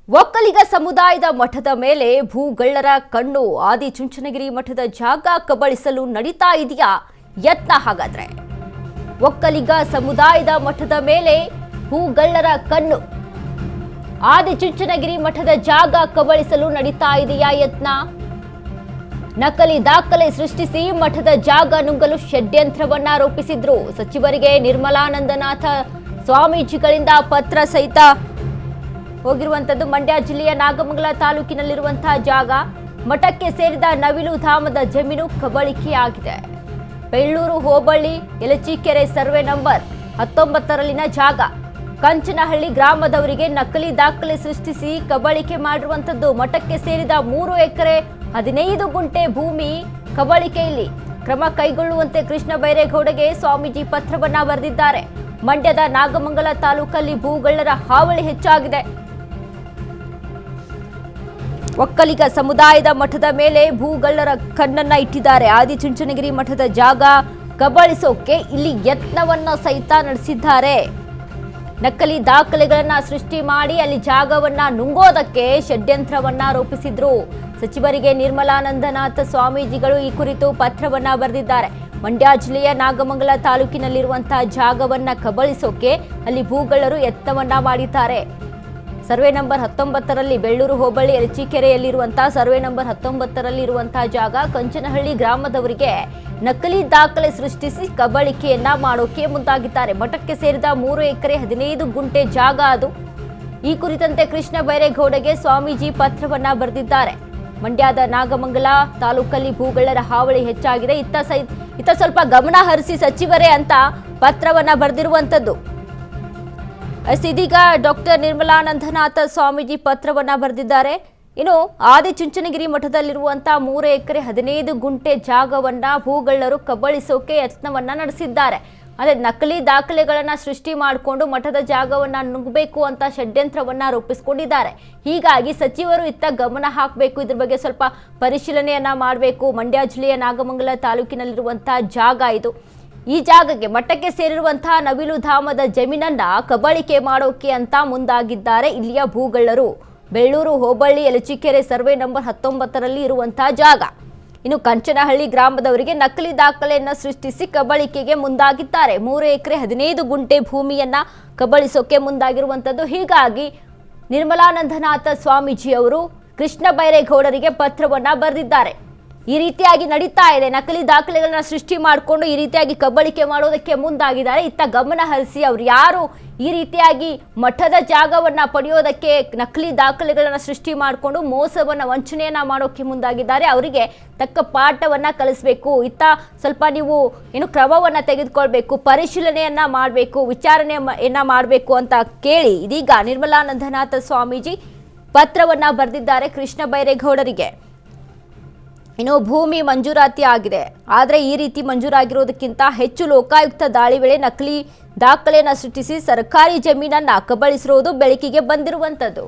ಒಕ್ಕಲಿಗ ಸಮುದಾಯದ ಮಠದ ಮೇಲೆ ಭೂಗಳ್ಳರ ಕಣ್ಣು. ಆದಿಚುಂಚನಗಿರಿ ಮಠದ ಜಾಗ ಕಬಳಿಸಲು ನಡೀತಾ ಇದೆಯಾ ಯತ್ನ? ಹಾಗಾದ್ರೆ ಒಕ್ಕಲಿಗ ಸಮುದಾಯದ ಮಠದ ಮೇಲೆ ಭೂಗಳ್ಳರ ಕಣ್ಣು. ಆದಿಚುಂಚನಗಿರಿ ಮಠದ ಜಾಗ ಕಬಳಿಸಲು ನಡೀತಾ ಇದೆಯಾ ಯತ್ನ? ನಕಲಿ ದಾಖಲೆ ಸೃಷ್ಟಿಸಿ ಮಠದ ಜಾಗ ನುಂಗಲು ಷಡ್ಯಂತ್ರವನ್ನ ರೂಪಿಸಿದ್ರು. ಸಚಿವರಿಗೆ ನಿರ್ಮಲಾನಂದನಾಥ ಸ್ವಾಮೀಜಿಗಳಿಂದ ಪತ್ರ ಸಹಿತ ಹೋಗಿರುವಂತದ್ದು. ಮಂಡ್ಯ ಜಿಲ್ಲೆಯ ನಾಗಮಂಗಲ ತಾಲೂಕಿನಲ್ಲಿರುವಂತಹ ಜಾಗ, ಮಠಕ್ಕೆ ಸೇರಿದ ನವಿಲು ಧಾಮದ ಜಮೀನು ಕಬಳಿಕೆಯಾಗಿದೆ. ಬೆಳ್ಳೂರು ಹೋಬಳಿ ಯಲಚೀಕೆರೆ ಸರ್ವೆ ನಂಬರ್ 19ರಲ್ಲಿನ ಜಾಗ. ಕಂಚನಹಳ್ಳಿ ಗ್ರಾಮದವರಿಗೆ ನಕಲಿ ದಾಖಲೆ ಸೃಷ್ಟಿಸಿ ಕಬಳಿಕೆ ಮಾಡಿರುವಂತದ್ದು. ಮಠಕ್ಕೆ ಸೇರಿದ 3 ಎಕರೆ 15 ಗುಂಟೆ ಭೂಮಿ ಕಬಳಿಕೆಯಲ್ಲಿ. ಕ್ರಮ ಕೈಗೊಳ್ಳುವಂತೆ ಕೃಷ್ಣ ಬೈರೇಗೌಡಗೆ ಸ್ವಾಮೀಜಿ ಪತ್ರವನ್ನ ಬರೆದಿದ್ದಾರೆ. ಮಂಡ್ಯದ ನಾಗಮಂಗಲ ತಾಲೂಕಲ್ಲಿ ಭೂಗಳ್ಳರ ಹಾವಳಿ ಹೆಚ್ಚಾಗಿದೆ. ಒಕ್ಕಲಿಗ ಸಮುದಾಯದ ಮಠದ ಮೇಲೆ ಭೂಗಳ್ಳರ ಕಣ್ಣನ್ನ ಇಟ್ಟಿದ್ದಾರೆ. ಆದಿಚುಂಚನಗಿರಿ ಮಠದ ಜಾಗ ಕಬಳಿಸೋಕೆ ಇಲ್ಲಿ ಯತ್ನವನ್ನ ಸಹಿತ ನಡೆಸಿದ್ದಾರೆ. ನಕಲಿ ದಾಖಲೆಗಳನ್ನ ಸೃಷ್ಟಿ ಮಾಡಿ ಅಲ್ಲಿ ಜಾಗವನ್ನ ನುಂಗೋದಕ್ಕೆ ಷಡ್ಯಂತ್ರವನ್ನ ರೂಪಿಸಿದ್ರು. ಸಚಿವರಿಗೆ ನಿರ್ಮಲಾನಂದನಾಥ ಸ್ವಾಮೀಜಿಗಳು ಈ ಕುರಿತು ಪತ್ರವನ್ನ ಬರೆದಿದ್ದಾರೆ. ಮಂಡ್ಯ ಜಿಲ್ಲೆಯ ನಾಗಮಂಗಲ ತಾಲೂಕಿನಲ್ಲಿರುವಂತಹ ಜಾಗವನ್ನ ಕಬಳಿಸೋಕೆ ಅಲ್ಲಿ ಭೂಗಳ್ಳರು ಯತ್ನವನ್ನ ಮಾಡಿದ್ದಾರೆ. ಸರ್ವೆ ನಂಬರ್ 19ರಲ್ಲಿ ಬೆಳ್ಳೂರು ಹೋಬಳಿ ಯಲಚೀಕೆರೆಯಲ್ಲಿರುವಂತಹ ಸರ್ವೆ ನಂಬರ್ 19ರಲ್ಲಿ ಇರುವಂತಹ ಜಾಗ. ಕಂಚನಹಳ್ಳಿ ಗ್ರಾಮದವರಿಗೆ ನಕಲಿ ದಾಖಲೆ ಸೃಷ್ಟಿಸಿ ಕಬಳಿಕೆಯನ್ನ ಮಾಡೋಕೆ ಮುಂದಾಗಿದ್ದಾರೆ. ಮಠಕ್ಕೆ ಸೇರಿದ 3 ಎಕರೆ 15 ಗುಂಟೆ ಜಾಗ ಅದು. ಈ ಕುರಿತಂತೆ ಕೃಷ್ಣ ಬೈರೇಗೌಡಗೆ ಸ್ವಾಮೀಜಿ ಪತ್ರವನ್ನ ಬರೆದಿದ್ದಾರೆ. ಮಂಡ್ಯದ ನಾಗಮಂಗಲ ತಾಲೂಕಲ್ಲಿ ಭೂಗಳ್ಳರ ಹಾವಳಿ ಹೆಚ್ಚಾಗಿದೆ. ಇತ್ತ ಸ್ವಲ್ಪ ಗಮನ ಹರಿಸಿ ಸಚಿವರೇ ಅಂತ ಪತ್ರವನ್ನ ಬರೆದಿರುವಂತದ್ದು. ಇದೀಗ ಡಾಕ್ಟರ್ ನಿರ್ಮಲಾನಂದನಾಥ ಸ್ವಾಮೀಜಿ ಪತ್ರವನ್ನ ಬರೆದಿದ್ದಾರೆ. ಇನ್ನು ಆದಿಚುಂಚನಗಿರಿ ಮಠದಲ್ಲಿರುವಂತಹ 3 ಎಕರೆ 15 ಗುಂಟೆ ಜಾಗವನ್ನ ಭೂಗಳ್ಳರು ಕಬಳಿಸೋಕೆ ಯತ್ನವನ್ನ ನಡೆಸಿದ್ದಾರೆ. ಅದೇ ನಕಲಿ ದಾಖಲೆಗಳನ್ನ ಸೃಷ್ಟಿ ಮಾಡಿಕೊಂಡು ಮಠದ ಜಾಗವನ್ನ ನುಗ್ಗಬೇಕು ಅಂತ ಷಡ್ಯಂತ್ರವನ್ನ ರೂಪಿಸಿಕೊಂಡಿದ್ದಾರೆ. ಹೀಗಾಗಿ ಸಚಿವರು ಇತ್ತ ಗಮನ ಹಾಕಬೇಕು, ಇದ್ರ ಬಗ್ಗೆ ಸ್ವಲ್ಪ ಪರಿಶೀಲನೆಯನ್ನ ಮಾಡಬೇಕು. ಮಂಡ್ಯ ಜಿಲ್ಲೆಯ ನಾಗಮಂಗಲ ತಾಲೂಕಿನಲ್ಲಿರುವಂತಹ ಜಾಗ ಇದು. ಈ ಜಾಗಕ್ಕೆ ಮಠಕ್ಕೆ ಸೇರಿರುವಂತಹ ನವಿಲು ಧಾಮದ ಜಮೀನನ್ನ ಕಬಳಿಕೆ ಮಾಡೋಕೆ ಅಂತ ಮುಂದಾಗಿದ್ದಾರೆ ಇಲ್ಲಿಯ ಭೂಗಳ್ಳರು. ಬೆಳ್ಳೂರು ಹೋಬಳಿ ಯಲಚೀಕೆರೆ ಸರ್ವೆ ನಂಬರ್ 19ರಲ್ಲಿ ಇರುವಂತಹ ಜಾಗ. ಇನ್ನು ಕಂಚನಹಳ್ಳಿ ಗ್ರಾಮದವರಿಗೆ ನಕಲಿ ದಾಖಲೆಯನ್ನ ಸೃಷ್ಟಿಸಿ ಕಬಳಿಕೆಗೆ ಮುಂದಾಗಿದ್ದಾರೆ. 3 ಎಕರೆ 15 ಗುಂಟೆ ಭೂಮಿಯನ್ನ ಕಬಳಿಸೋಕೆ ಮುಂದಾಗಿರುವಂತದ್ದು. ಹೀಗಾಗಿ ನಿರ್ಮಲಾನಂದನಾಥ ಸ್ವಾಮೀಜಿ ಅವರು ಕೃಷ್ಣ ಬೈರೇಗೌಡರಿಗೆ ಪತ್ರವನ್ನ ಬರೆದಿದ್ದಾರೆ. ಈ ರೀತಿಯಾಗಿ ನಡೀತಾ ಇದೆ. ನಕಲಿ ದಾಖಲೆಗಳನ್ನ ಸೃಷ್ಟಿ ಮಾಡಿಕೊಂಡು ಈ ರೀತಿಯಾಗಿ ಕಬಳಿಕೆ ಮಾಡೋದಕ್ಕೆ ಮುಂದಾಗಿದ್ದಾರೆ. ಇತ್ತ ಗಮನ ಹರಿಸಿ ಅವ್ರು ಯಾರು ಈ ರೀತಿಯಾಗಿ ಮಠದ ಜಾಗವನ್ನ ಪಡೆಯೋದಕ್ಕೆ ನಕಲಿ ದಾಖಲೆಗಳನ್ನ ಸೃಷ್ಟಿ ಮಾಡಿಕೊಂಡು ಮೋಸವನ್ನ ವಂಚನೆಯನ್ನ ಮಾಡೋಕೆ ಮುಂದಾಗಿದ್ದಾರೆ, ಅವರಿಗೆ ತಕ್ಕ ಪಾಠವನ್ನ ಕಲಿಸಬೇಕು. ಇತ್ತ ಸ್ವಲ್ಪ ನೀವು ಕ್ರಮವನ್ನ ತೆಗೆದುಕೊಳ್ಬೇಕು, ಪರಿಶೀಲನೆಯನ್ನ ಮಾಡಬೇಕು, ವಿಚಾರಣೆಯನ್ನ ಮಾಡಬೇಕು ಅಂತ ಕೇಳಿ ಇದೀಗ ನಿರ್ಮಲಾನಂದನಾಥ ಸ್ವಾಮೀಜಿ ಪತ್ರವನ್ನ ಬರೆದಿದ್ದಾರೆ ಕೃಷ್ಣ ಬೈರೇಗೌಡರಿಗೆ. ಇನ್ನು ಭೂಮಿ ಮಂಜೂರಾತಿ ಆಗಿದೆ, ಆದರೆ ಈ ರೀತಿ ಮಂಜೂರಾಗಿರೋದಕ್ಕಿಂತ ಹೆಚ್ಚು ಲೋಕಾಯುಕ್ತ ದಾಳಿ ವೇಳೆ ನಕಲಿ ದಾಖಲೆಯನ್ನು ಸೃಷ್ಟಿಸಿ ಸರ್ಕಾರಿ ಜಮೀನನ್ನ ಕಬಳಿಸಿರುವುದು ಬೆಳಕಿಗೆ ಬಂದಿರುವಂಥದ್ದು.